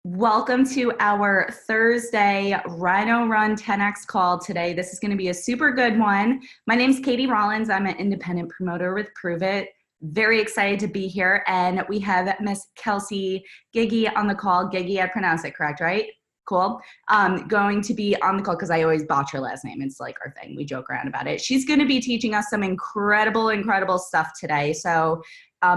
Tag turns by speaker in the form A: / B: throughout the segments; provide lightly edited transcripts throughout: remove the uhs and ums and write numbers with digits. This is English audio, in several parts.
A: Welcome to our Thursday Rhino Run 10X call today. This is going to be a super good one. My name is Katie Rollins. I'm an independent promoter with Pruvit. Very excited to be here. And we have Miss Kelsey Gygi on the call. Gygi, I pronounced it correct, right? Cool. Going to be on the call because I always botch her last name. It's like our thing. We joke around about it. She's going to be teaching us some incredible stuff today. So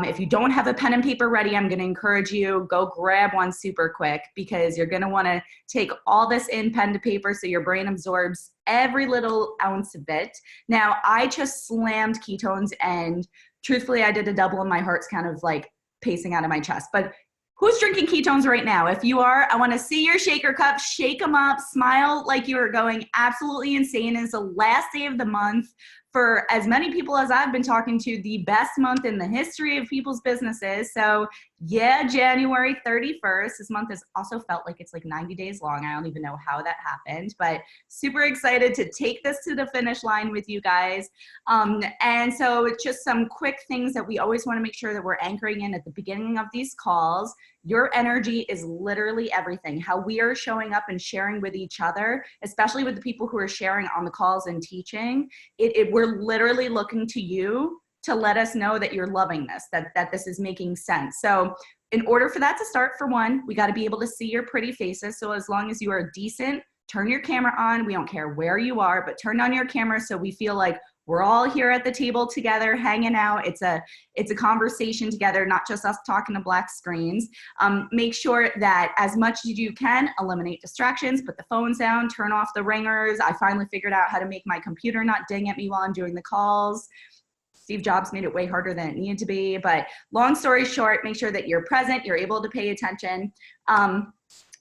A: if you don't have a pen and paper ready, I'm going to encourage you, go grab one super quick because you're going to want to take all this in pen to paper so your brain absorbs every little ounce of it. Now, I just slammed ketones and truthfully, I did a double and my heart's kind of like pacing out of my chest. But who's drinking ketones right now? If you are, I want to see your shaker cup, shake them up, smile like you are going absolutely insane. It's the last day of the month. For as many people as I've been talking to, the best month in the history of people's businesses. So yeah, January 31st. This month has also felt like it's like 90 days long. I don't even know how that happened, but super excited to take this to the finish line with you guys. And so it's just some quick things that we always want to make sure that we're anchoring in at the beginning of these calls. Your energy is literally everything. How we are showing up and sharing with each other, especially with the people who are sharing on the calls and teaching, we're literally looking to you to let us know that you're loving this, that this is making sense. So in order for that to start, for one, we got to be able to see your pretty faces. So as long as you are decent, turn your camera on. We don't care where you are, but turn on your camera so we feel like we're all here at the table together, hanging out. It's a conversation together, not just us talking to black screens. Make sure that as much as you can, eliminate distractions, put the phones down, turn off the ringers. I finally figured out how to make my computer not ding at me while I'm doing the calls. Steve Jobs made it way harder than it needed to be. But long story short, make sure that you're present, you're able to pay attention.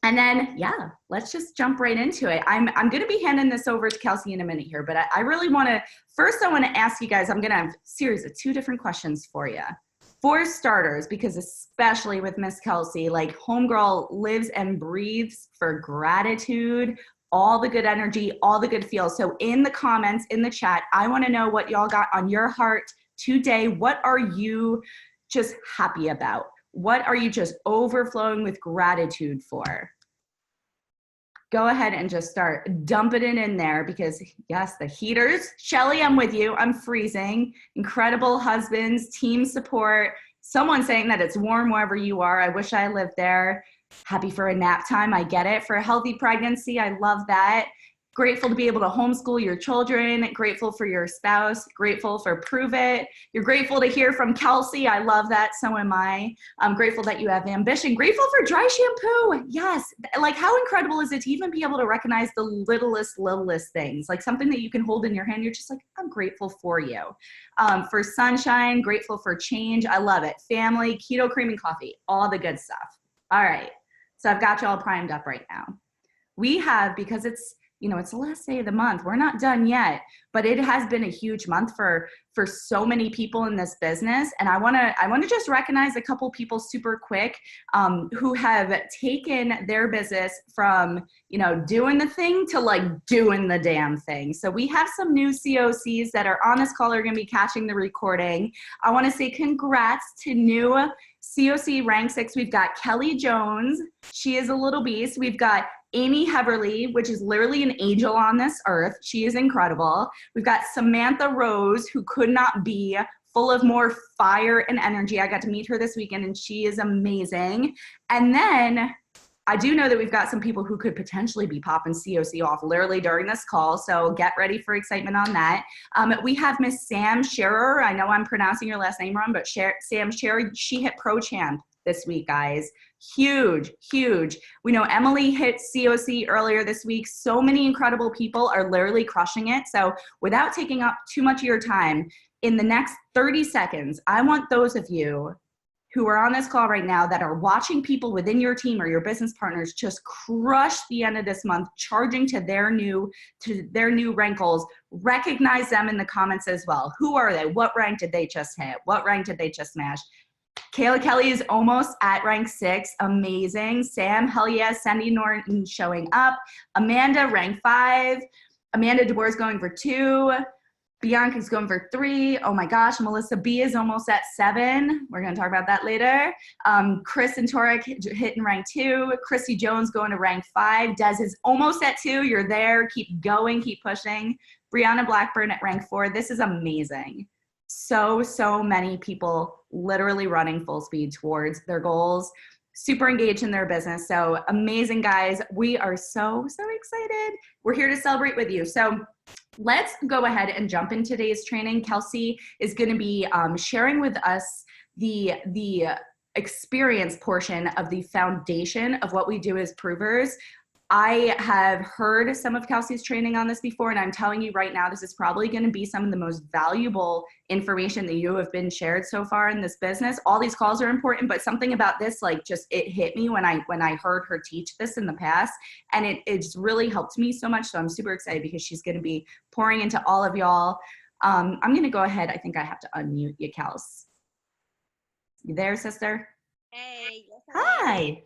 A: And then, yeah, let's just jump right into it. I'm going to be handing this over to Kelsey in a minute here, but I really want to, first I want to ask you guys, I'm going to have a series of 2 different questions for you. For starters, because especially with Miss Kelsey, like homegirl lives and breathes for gratitude, all the good energy, all the good feels. So in the comments, in the chat, I want to know what y'all got on your heart today. What are you just happy about? What are you just overflowing with gratitude for? Go ahead and just start dumping it in there because yes, the heaters. Shelly, I'm with you. I'm freezing. Incredible husbands, team support. Someone saying that it's warm wherever you are. I wish I lived there. Happy for a nap time. I get it. For a healthy pregnancy, I love that. Grateful to be able to homeschool your children. Grateful for your spouse. Grateful for Pruvit. You're grateful to hear from Kelsey. I love that. So am I. I'm grateful that you have ambition. Grateful for dry shampoo. Yes. Like how incredible is it to even be able to recognize the littlest things, like something that you can hold in your hand. You're just like, I'm grateful for you. For sunshine, grateful for change. I love it. Family, keto cream and coffee, all the good stuff. All right. So I've got you all primed up right now. We have, because it's the last day of the month. We're not done yet, but it has been a huge month for so many people in this business. And I want to just recognize a couple people super quick who have taken their business from, doing the thing to like doing the damn thing. So we have some new COCs that are on this call are going to be catching the recording. I want to say congrats to new COC rank 6. We've got Kelly Jones. She is a little beast. We've got Amy Heverly, which is literally an angel on this earth. She is incredible. We've got Samantha Rose, who could not be full of more fire and energy. I got to meet her this weekend and she is amazing. And then I do know that we've got some people who could potentially be popping COC off literally during this call. So get ready for excitement on that. We have Miss Sam Scherer. I know I'm pronouncing your last name wrong, but Sam Scherer, she hit Pro Champ this week, guys. Huge. We know Emily hit COC earlier this week. So many incredible people are literally crushing it. So without taking up too much of your time, in the next 30 seconds, I want those of you who are on this call right now that are watching people within your team or your business partners just crush the end of this month, charging to their new rank goals. Recognize them in the comments as well. Who are they? What rank did they just hit? What rank did they just smash? Kayla Kelly is almost at rank 6. Amazing. Sam, hell yeah. Sandy Norton showing up. Amanda, rank 5. Amanda DeBoer is going for 2. Bianca's going for 3. Oh my gosh, Melissa B is almost at 7. We're going to talk about that later. Chris and Torek hitting rank 2. Chrissy Jones going to rank 5. Des is almost at 2. You're there. Keep going. Keep pushing. Brianna Blackburn at rank 4. This is amazing. So many people literally running full speed towards their goals. Super engaged in their business. So amazing, guys. We are so excited. We're here to celebrate with you. So let's go ahead and jump into today's training. Kelsey is going to be sharing with us the experience portion of the foundation of what we do as provers. I have heard some of Kelsey's training on this before, and I'm telling you right now, this is probably going to be some of the most valuable information that you have been shared so far in this business. All these calls are important, but something about this, like, just it hit me when I heard her teach this in the past, and it's really helped me so much. So I'm super excited because she's going to be pouring into all of y'all. I'm going to go ahead. I think I have to unmute you, Kels. You there, sister?
B: Hey. Yes,
A: hi.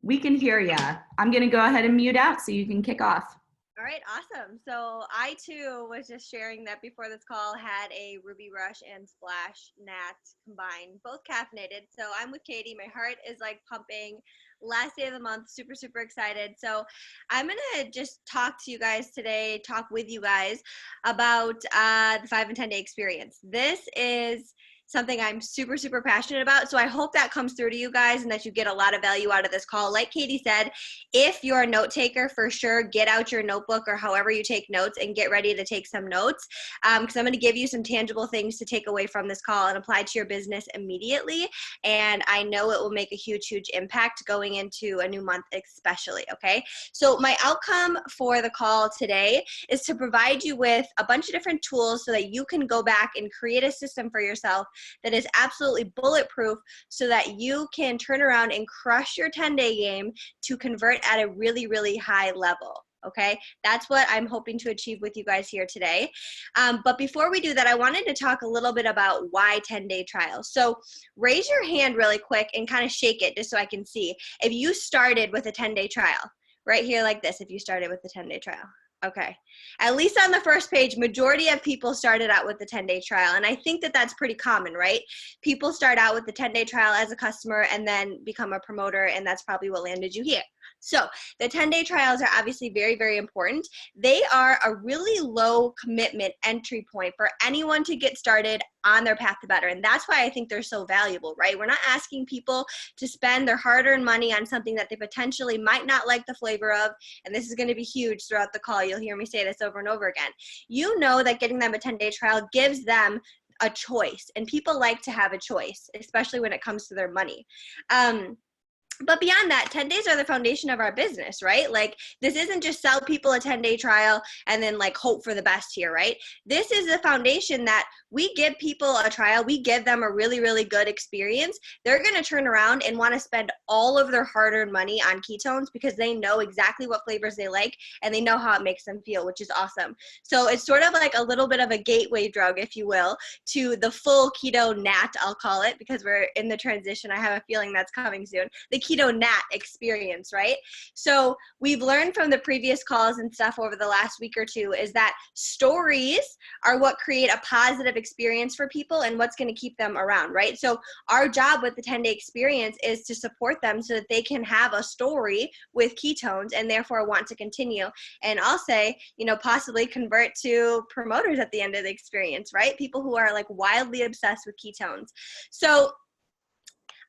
A: We can hear you. I'm going to go ahead and mute out so you can kick off.
B: All right, awesome. So I too was just sharing that before this call, had a Ruby Rush and Splash Nat combined, both caffeinated. So I'm with Katie. My heart is like pumping. Last day of the month, super excited. So I'm going to just talk to you guys today, talk with you guys about the 5 and 10 day experience. This is something I'm super passionate about. So I hope that comes through to you guys and that you get a lot of value out of this call. Like Katie said, if you're a note taker, for sure, get out your notebook or however you take notes and get ready to take some notes, because I'm going to give you some tangible things to take away from this call and apply to your business immediately. And I know it will make a huge impact going into a new month especially, okay? So my outcome for the call today is to provide you with a bunch of different tools so that you can go back and create a system for yourself that is absolutely bulletproof so that you can turn around and crush your 10-day game to convert at a really high level. Okay, that's what I'm hoping to achieve with you guys here today. But before we do that, I wanted to talk a little bit about why 10-day trials. So raise your hand really quick and kind of shake it just so I can see. If you started with a 10-day trial, right here like this, if you started with the 10-day trial. Okay, at least on the first page, majority of people started out with the 10-day trial. And I think that that's pretty common, right? People start out with the 10-day trial as a customer and then become a promoter, and that's probably what landed you here. So the 10-day trials are obviously very important. They are a really low commitment entry point for anyone to get started on their path to better. And that's why I think they're so valuable, right? We're not asking people to spend their hard-earned money on something that they potentially might not like the flavor of. And this is going to be huge throughout the call. You'll hear me say this over and over again. You know that getting them a 10-day trial gives them a choice, and people like to have a choice, especially when it comes to their money. But beyond that, 10 days are the foundation of our business, right? Like, this isn't just sell people a 10-day trial and then like hope for the best here, right? This is the foundation that we give people a trial. We give them a really good experience. They're going to turn around and want to spend all of their hard-earned money on ketones because they know exactly what flavors they like and they know how it makes them feel, which is awesome. So it's sort of like a little bit of a gateway drug, if you will, to the full keto nat, I'll call it, because we're in the transition. I have a feeling that's coming soon. The keto nat experience, right? So we've learned from the previous calls and stuff over the last week or two is that stories are what create a positive experience for people and what's going to keep them around, right? So our job with the 10-day experience is to support them so that they can have a story with ketones and therefore want to continue. And I'll say, you know, possibly convert to promoters at the end of the experience, right? People who are like wildly obsessed with ketones. So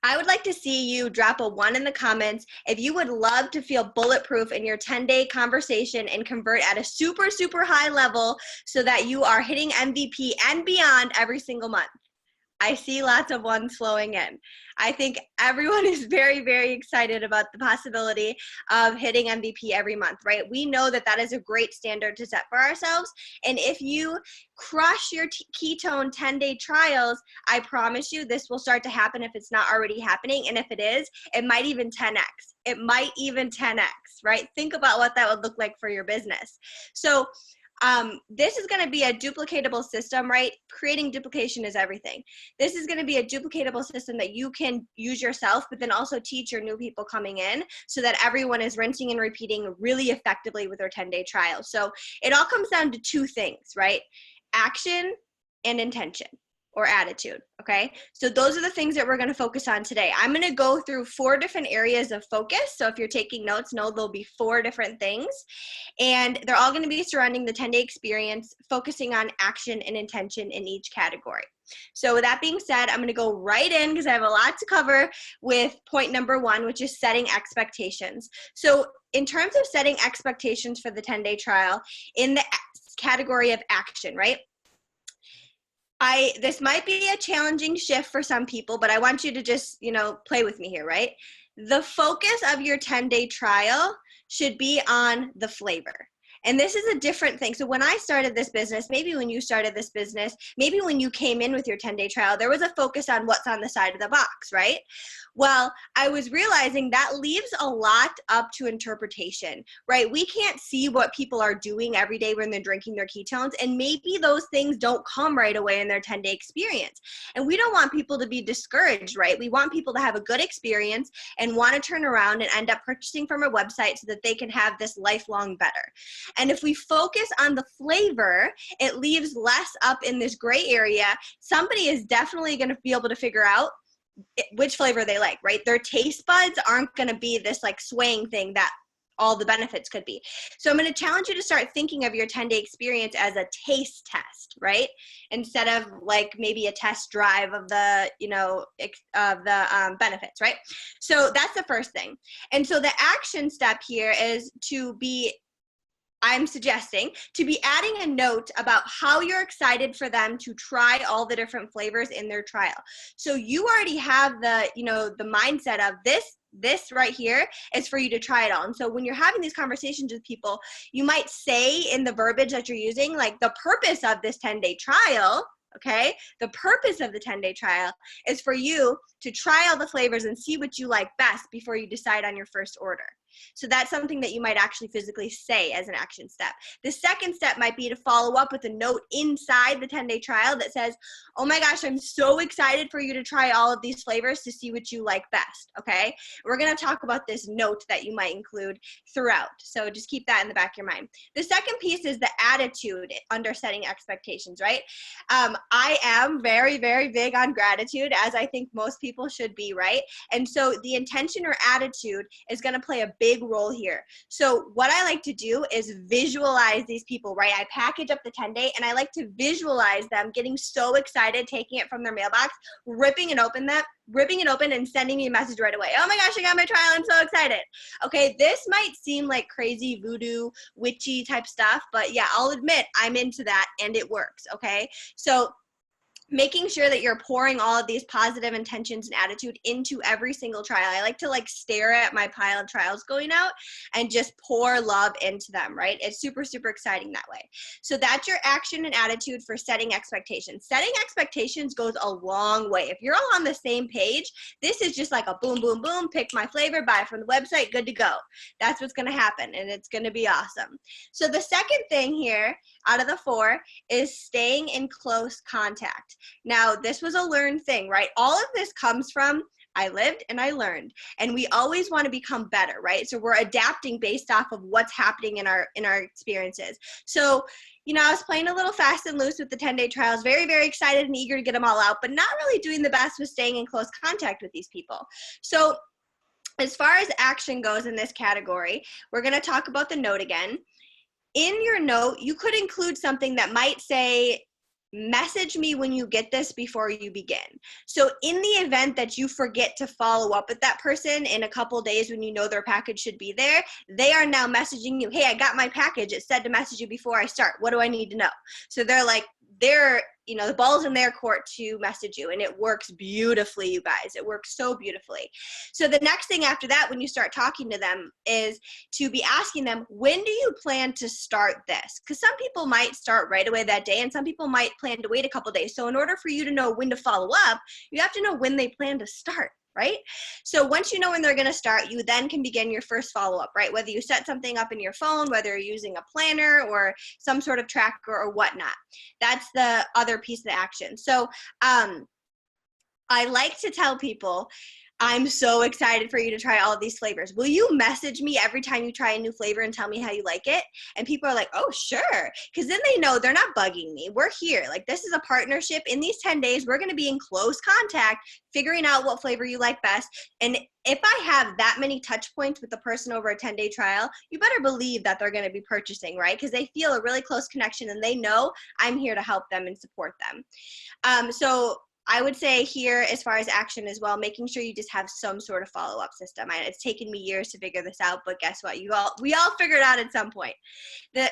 B: I would like to see you drop a 1 in the comments if you would love to feel bulletproof in your 10-day conversation and convert at a super high level so that you are hitting MVP and beyond every single month. I see lots of 1s flowing in. I think everyone is very excited about the possibility of hitting MVP every month, right? We know that that is a great standard to set for ourselves. And if you crush your ketone 10-day trials, I promise you this will start to happen if it's not already happening. And if it is, it might even 10x. It might even 10x, right? Think about what that would look like for your business. So this is going to be a duplicatable system, right? Creating duplication is everything. This is going to be a duplicatable system that you can use yourself, but then also teach your new people coming in so that everyone is rinsing and repeating really effectively with their 10-day trial. So it all comes down to 2 things, right? action, and intention or attitude, okay? So those are the things that we're gonna focus on today. I'm gonna go through 4 different areas of focus. So if you're taking notes, know there'll be 4 different things. And they're all gonna be surrounding the 10-day experience, focusing on action and intention in each category. So with that being said, I'm gonna go right in because I have a lot to cover with point number 1, which is setting expectations. So in terms of setting expectations for the 10-day trial, in the category of action, right? This might be a challenging shift for some people, but I want you to just, play with me here, right? The focus of your 10-day trial should be on the flavor. And this is a different thing. So when I started this business, maybe when you started this business, maybe when you came in with your 10-day trial, there was a focus on what's on the side of the box, right? Well, I was realizing that leaves a lot up to interpretation, right? We can't see what people are doing every day when they're drinking their ketones, and maybe those things don't come right away in their 10-day experience. And we don't want people to be discouraged, right? We want people to have a good experience and want to turn around and end up purchasing from our website so that they can have this lifelong better. And if we focus on the flavor, it leaves less up in this gray area. Somebody is definitely going to be able to figure out which flavor they like, right? Their taste buds aren't going to be this like swaying thing that all the benefits could be. So I'm going to challenge you to start thinking of your 10-day experience as a taste test, right? Instead of like maybe a test drive of the, benefits, right? So that's the first thing. And so the action step here is I'm suggesting to be adding a note about how you're excited for them to try all the different flavors in their trial. So you already have the mindset of this right here is for you to try it all. And so when you're having these conversations with people, you might say in the verbiage that you're using, like the purpose of this 10-day trial, okay? The purpose of the 10-day trial is for you to try all the flavors and see what you like best before you decide on your first order. So that's something that you might actually physically say as an action step. The second step might be to follow up with a note inside the 10-day trial that says, oh my gosh, I'm so excited for you to try all of these flavors to see what you like best, okay? We're going to talk about this note that you might include throughout. So just keep that in the back of your mind. The second piece is the attitude under setting expectations, right? I am very, very big on gratitude, as I think most people should be, right? And so the intention or attitude is going to play a big role here. So what I like to do is visualize these people, right? I package up the 10-day and I like to visualize them getting so excited, taking it from their mailbox, ripping it open and sending me a message right away. Oh my gosh, I got my trial. I'm so excited. Okay, this might seem like crazy voodoo, witchy type stuff, but yeah, I'll admit I'm into that and it works, okay? So making sure that you're pouring all of these positive intentions and attitude into every single trial. I like to stare at my pile of trials going out and just pour love into them, right? It's super, super exciting that way. So that's your action and attitude for setting expectations. Setting expectations goes a long way. If you're all on the same page, this is just like a boom, boom, boom, pick my flavor, buy from the website, good to go. That's what's gonna happen and it's gonna be awesome. So the second thing here out of the 4 is staying in close contact. Now, this was a learned thing, right? All of this comes from I lived and I learned, and we always want to become better, right? So we're adapting based off of what's happening in our experiences. So, I was playing a little fast and loose with the 10-day trials, very, very excited and eager to get them all out, but not really doing the best with staying in close contact with these people. So as far as action goes in this category, we're going to talk about the note again. In your note, you could include something that might say, message me when you get this before you begin. So in the event that you forget to follow up with that person in a couple days when you know their package should be there, they are now messaging you, hey, I got my package. It said to message you before I start. What do I need to know? So the ball's in their court to message you, and it works beautifully, you guys. It works so beautifully. So the next thing after that, when you start talking to them, is to be asking them, when do you plan to start this? Because some people might start right away that day, and some people might plan to wait a couple days. So in order for you to know when to follow up, you have to know when they plan to start. Right? So once you know when they're going to start, you then can begin your first follow-up, right? Whether you set something up in your phone, whether you're using a planner or some sort of tracker or whatnot. That's the other piece of the action. So I like to tell people, I'm so excited for you to try all of these flavors. Will you message me every time you try a new flavor and tell me how you like it? And people are like, oh, sure. Because then they know they're not bugging me. We're here. Like, this is a partnership. In these 10 days, we're going to be in close contact, figuring out what flavor you like best. And if I have that many touch points with the person over a 10-day trial, you better believe that they're going to be purchasing, right? Because they feel a really close connection and they know I'm here to help them and support them. So I would say here, as far as action as well, making sure you just have some sort of follow-up system. It's taken me years to figure this out, but guess what? We all figured it out at some point.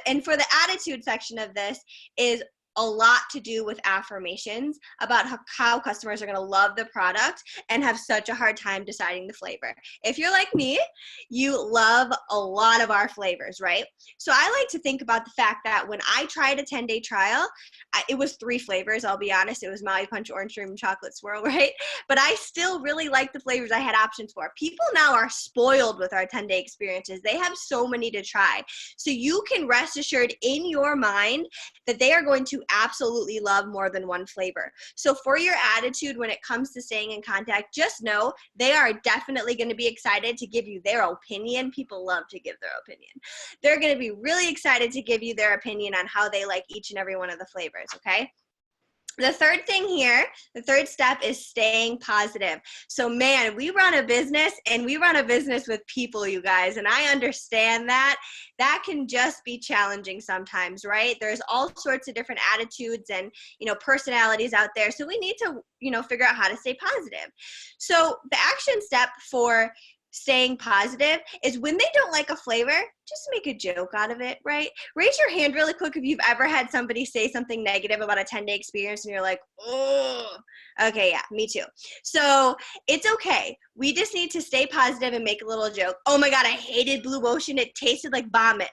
B: And for the attitude section of this is a lot to do with affirmations about how customers are going to love the product and have such a hard time deciding the flavor. If you're like me, you love a lot of our flavors, right? So I like to think about the fact that when I tried a 10-day trial, it was 3 flavors, I'll be honest. It was Maui Punch, Orange Dream, and Chocolate Swirl, right? But I still really like the flavors I had options for. People now are spoiled with our 10-day experiences. They have so many to try. So you can rest assured in your mind that they are going to absolutely love more than one flavor. So for your attitude when it comes to staying in contact, just know they are definitely going to be excited to give you their opinion. People love to give their opinion. They're going to be really excited to give you their opinion on how they like each and every one of the flavors, okay? The third thing here, the third step is staying positive. So man, we run a business and we run a business with people, you guys, and I understand that. That can just be challenging sometimes, right? There's all sorts of different attitudes and, personalities out there. So we need to, figure out how to stay positive. So the action step for staying positive is when they don't like a flavor, just make a joke out of it, right? Raise your hand really quick if you've ever had somebody say something negative about a 10-day experience and you're like, oh, okay, yeah, me too. So it's okay. We just need to stay positive and make a little joke. Oh my God, I hated Blue Ocean. It tasted like vomit.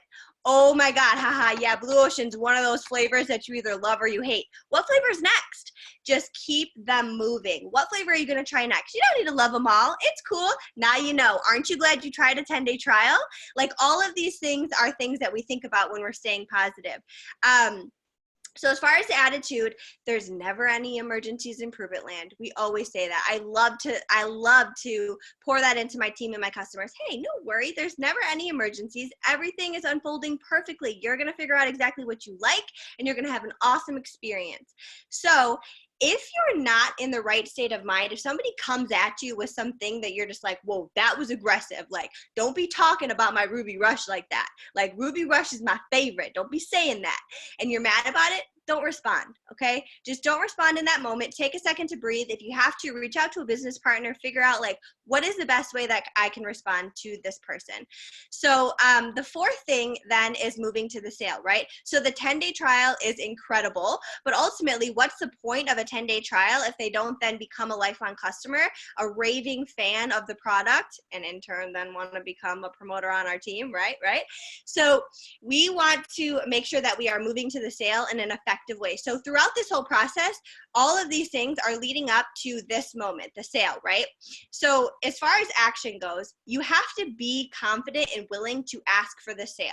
B: Oh my God, haha, yeah, Blue Ocean's one of those flavors that you either love or you hate. What flavor's next? Just keep them moving. What flavor are you gonna try next? You don't need to love them all. It's cool. Now you know. Aren't you glad you tried a 10-day trial? Like all of these things are things that we think about when we're staying positive. So as far as the attitude, there's never any emergencies in Pruvit land. We always say that. I love to pour that into my team and my customers. Hey, no worry. There's never any emergencies. Everything is unfolding perfectly. You're going to figure out exactly what you like, and you're going to have an awesome experience. So if you're not in the right state of mind, if somebody comes at you with something that you're just like, whoa, that was aggressive. Like, don't be talking about my Ruby Rush like that. Like, Ruby Rush is my favorite. Don't be saying that. And you're mad about it, don't respond, okay? Just don't respond in that moment. Take a second to breathe. If you have to, reach out to a business partner, figure out like, what is the best way that I can respond to this person? So the fourth thing then is moving to the sale, right? So the 10-day trial is incredible, but ultimately what's the point of a 10-day trial if they don't then become a lifelong customer, a raving fan of the product, and in turn then want to become a promoter on our team, right? So we want to make sure that we are moving to the sale in an effective way. So throughout this whole process, all of these things are leading up to this moment, the sale, right? So as far as action goes, you have to be confident and willing to ask for the sale,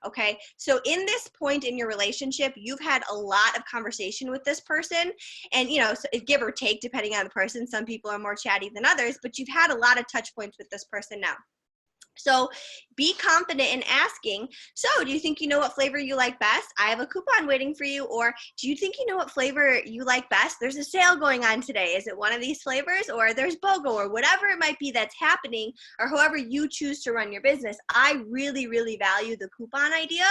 B: okay? So in this point in your relationship, you've had a lot of conversation with this person, and so give or take, depending on the person, some people are more chatty than others, but you've had a lot of touch points with this person now. So be confident in asking, so do you think you know what flavor you like best? I have a coupon waiting for you. Or do you think you know what flavor you like best? There's a sale going on today. Is it one of these flavors? Or there's BOGO, or whatever it might be that's happening, or however you choose to run your business. I really, really value the coupon idea.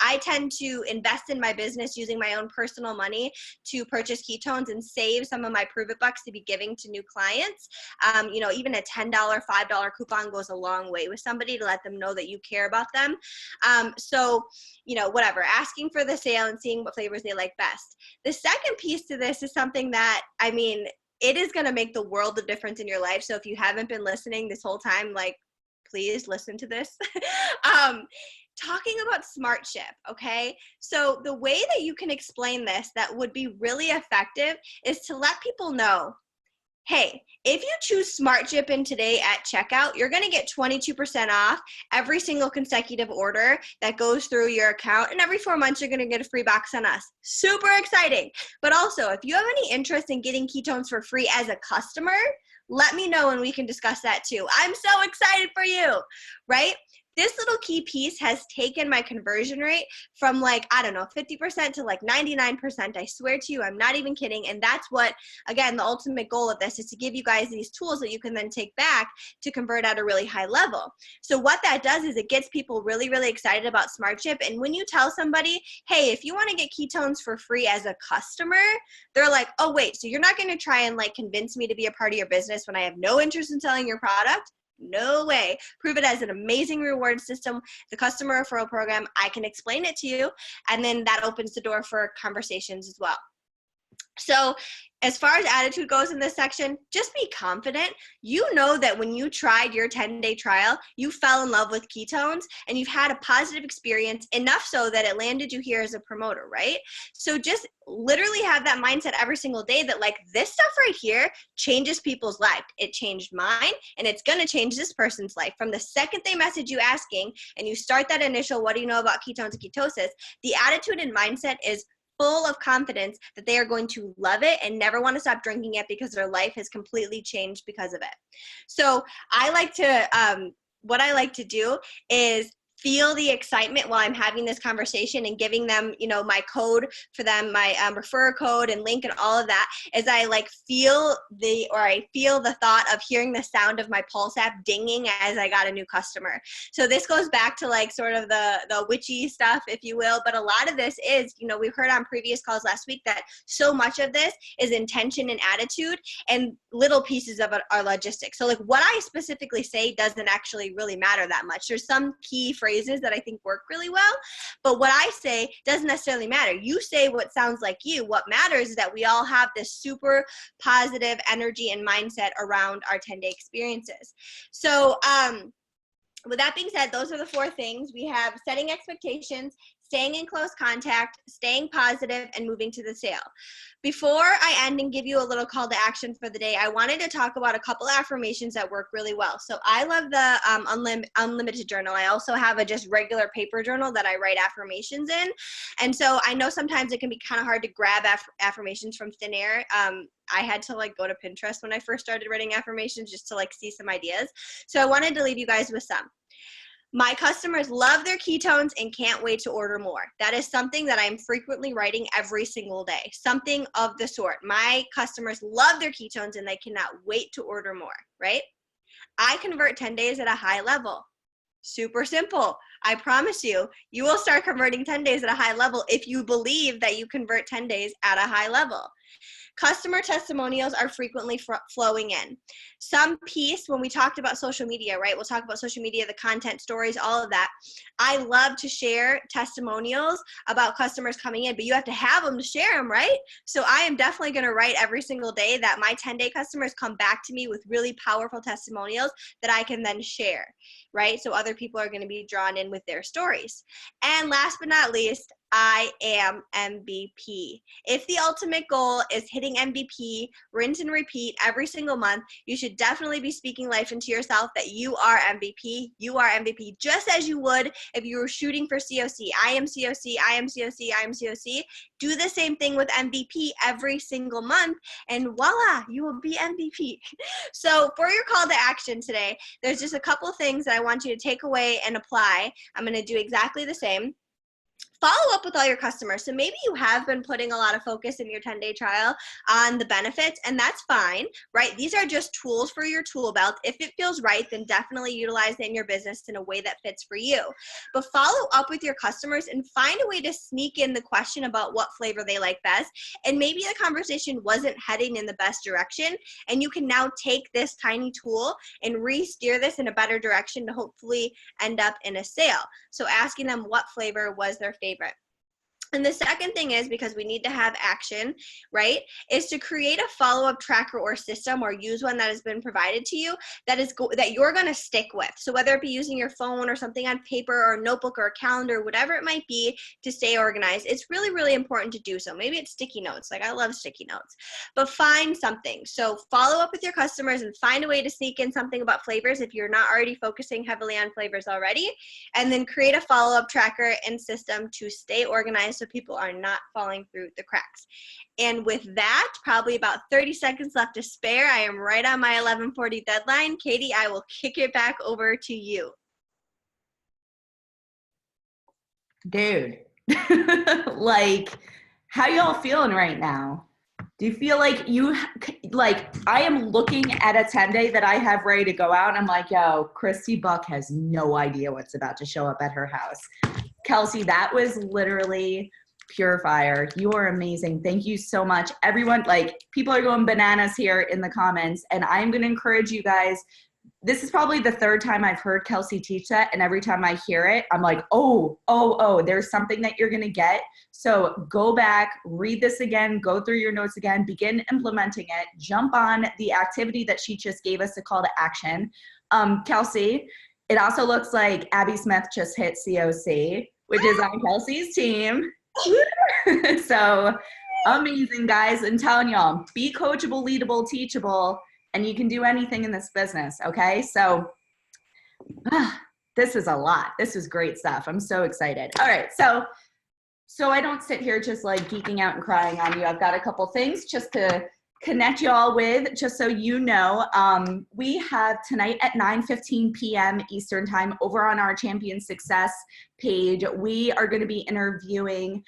B: I tend to invest in my business using my own personal money to purchase ketones and save some of my Pruvit bucks to be giving to new clients. Even a $10, $5 coupon goes a long way with somebody to let them know that you care about them. Whatever, asking for the sale and seeing what flavors they like best. The second piece to this is something that, it is going to make the world of difference in your life. So if you haven't been listening this whole time, please listen to this. Talking about Smart Ship, okay? So the way that you can explain this that would be really effective is to let people know, hey, if you choose Smart Ship in today at checkout, you're going to get 22% off every single consecutive order that goes through your account. And every 4 months, you're going to get a free box on us. Super exciting. But also, if you have any interest in getting ketones for free as a customer, let me know and we can discuss that too. I'm so excited for you, right? This little key piece has taken my conversion rate from like, I don't know, 50% to like 99%. I swear to you, I'm not even kidding. And that's what, again, the ultimate goal of this is to give you guys these tools that you can then take back to convert at a really high level. So what that does is it gets people really, really excited about SmartShip. And when you tell somebody, hey, if you want to get ketones for free as a customer, they're like, oh, wait, so you're not going to try and like convince me to be a part of your business when I have no interest in selling your product? No way. Pruvit has an amazing reward system, the customer referral program. I can explain it to you. And then that opens the door for conversations as well. So as far as attitude goes in this section, just be confident. You know that when you tried your 10-day trial, you fell in love with ketones and you've had a positive experience, enough so that it landed you here as a promoter, right? So just literally have that mindset every single day that like this stuff right here changes people's life. It changed mine and it's going to change this person's life. From the second they message you asking and you start that initial, what do you know about ketones and ketosis? The attitude and mindset is full of confidence that they are going to love it and never want to stop drinking it because their life has completely changed because of it. So I like to, what I like to do is feel the excitement while I'm having this conversation and giving them, you know, my code for them, my referrer code and link and all of that, as I like feel the thought of hearing the sound of my Pulse app dinging as I got a new customer. So this goes back to like sort of the witchy stuff, if you will, but a lot of this is, you know, we've heard on previous calls last week that so much of this is intention and attitude, and little pieces of it are logistics. So like what I specifically say doesn't actually really matter that much. There's some key phrases that I think work really well, but what I say doesn't necessarily matter. You say what sounds like you. What matters is that we all have this super positive energy and mindset around our 10-day experiences. So with that being said, those are the 4 things. We have setting expectations, staying in close contact, staying positive, and moving to the sale. Before I end and give you a little call to action for the day, I wanted to talk about a couple affirmations that work really well. So I love the unlimited journal. I also have a just regular paper journal that I write affirmations in. And so I know sometimes it can be kind of hard to grab affirmations from thin air. I had to like go to Pinterest when I first started writing affirmations just to like see some ideas. So I wanted to leave you guys with some. My customers love their ketones and can't wait to order more. That is something that I'm frequently writing every single day, something of the sort. My customers love their ketones and they cannot wait to order more, right? I convert 10 days at a high level. Super simple. I promise you, you will start converting 10 days at a high level if you believe that you convert 10 days at a high level. Customer testimonials are frequently flowing in. Some piece, when we talked about social media, right? We'll talk about social media, the content, stories, all of that. I love to share testimonials about customers coming in, but you have to have them to share them, right? So I am definitely going to write every single day that my 10-day customers come back to me with really powerful testimonials that I can then share, right? So other people are going to be drawn in with their stories. And last but not least, I am MVP. If the ultimate goal is hitting MVP, rinse and repeat every single month, you should definitely be speaking life into yourself that you are MVP. You are MVP just as you would if you were shooting for COC. I am COC, I am COC, I am COC. Do the same thing with MVP every single month and voila, you will be MVP. So for your call to action today, there's just a couple things that I want you to take away and apply. I'm going to do exactly the same. Follow up with all your customers. So maybe you have been putting a lot of focus in your 10-day trial on the benefits, and that's fine, right? These are just tools for your tool belt. If it feels right, then definitely utilize it in your business in a way that fits for you. But follow up with your customers and find a way to sneak in the question about what flavor they like best. And maybe the conversation wasn't heading in the best direction, and you can now take this tiny tool and re-steer this in a better direction to hopefully end up in a sale. So asking them what flavor was their favorite. And the second thing is, because we need to have action, right, is to create a follow-up tracker or system or use one that has been provided to you that you're going to stick with. So whether it be using your phone or something on paper or a notebook or a calendar, whatever it might be to stay organized, it's really, really important to do so. Maybe it's sticky notes. Like I love sticky notes. But find something. So follow up with your customers and find a way to sneak in something about flavors if you're not already focusing heavily on flavors already. And then create a follow-up tracker and system to stay organized so people are not falling through the cracks. And with that, probably about 30 seconds left to spare. I am right on my 11:40 deadline. Katie, I will kick it back over to you.
A: Dude, like, how y'all feeling right now? Do you feel like I am looking at a 10-day that I have ready to go out, and I'm like, yo, Christy Buck has no idea what's about to show up at her house. Kelsey, that was literally pure fire. You are amazing. Thank you so much. Everyone, like, people are going bananas here in the comments, and I'm going to encourage you guys. This is probably the third time I've heard Kelsey teach that, and every time I hear it, I'm like, oh, there's something that you're going to get. So go back, read this again, go through your notes again, begin implementing it, jump on the activity that she just gave us a call to action. Kelsey, it also looks like Abby Smith just hit COC, which is on Kelsey's team. So amazing, guys. I'm telling y'all, be coachable, leadable, teachable, and you can do anything in this business, okay? So this is a lot. This is great stuff. I'm so excited. All right, so I don't sit here just like geeking out and crying on you. I've got a couple things just to connect y'all with, just so you know. We have tonight at 9:15 p.m. Eastern time over on our Champion Success page. We are going to be interviewing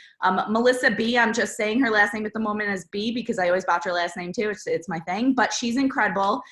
A: Melissa B. I'm just saying her last name at the moment as B because I always botch her last name too. It's my thing, but she's incredible.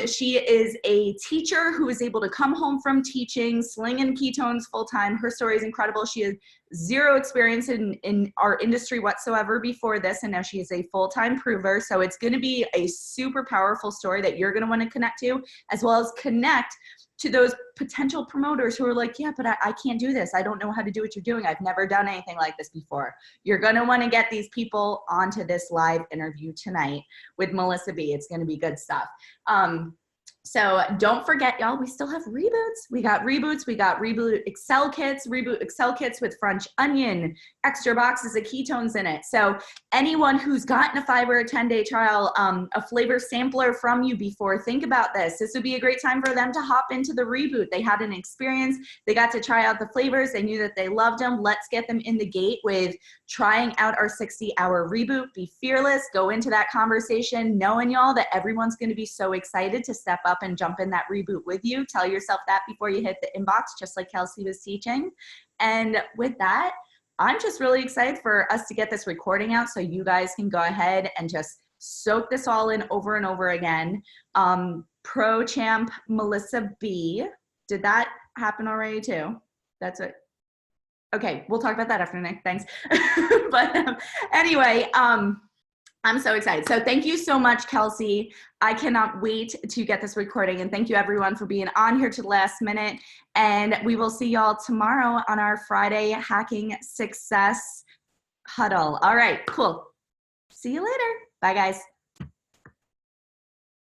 A: She is a teacher who is able to come home from teaching, slinging ketones full time. Her story is incredible. She has zero experience in our industry whatsoever before this, and now she is a full-time prover. So it's going to be a super powerful story that you're going to want to connect to, as well as connect to those potential promoters who are like, yeah, but I can't do this. I don't know how to do what you're doing. I've never done anything like this before. You're going to want to get these people onto this live interview tonight with Melissa B. It's going to be good stuff. So don't forget, y'all, we still have reboots. We got reboots. We got reboot Excel kits with French onion, extra boxes of ketones in it. So anyone who's gotten a 5 or a 10-day trial, a flavor sampler from you before, think about this. This would be a great time for them to hop into the reboot. They had an experience. They got to try out the flavors. They knew that they loved them. Let's get them in the gate with trying out our 60-hour reboot. Be fearless. Go into that conversation knowing, y'all, that everyone's going to be so excited to step up and jump in that reboot with you. Tell yourself that before you hit the inbox, just like Kelsey was teaching. And with that, I'm just really excited for us to get this recording out so you guys can go ahead and just soak this all in over and over again. Pro champ Melissa B. Did that happen already too? That's it. Okay, we'll talk about that after Nick. Thanks. But anyway, I'm so excited. So thank you so much, Kelsey. I cannot wait to get this recording. And thank you everyone for being on here to the last minute. And we will see y'all tomorrow on our Friday Hacking Success Huddle. All right, cool. See you later. Bye, guys.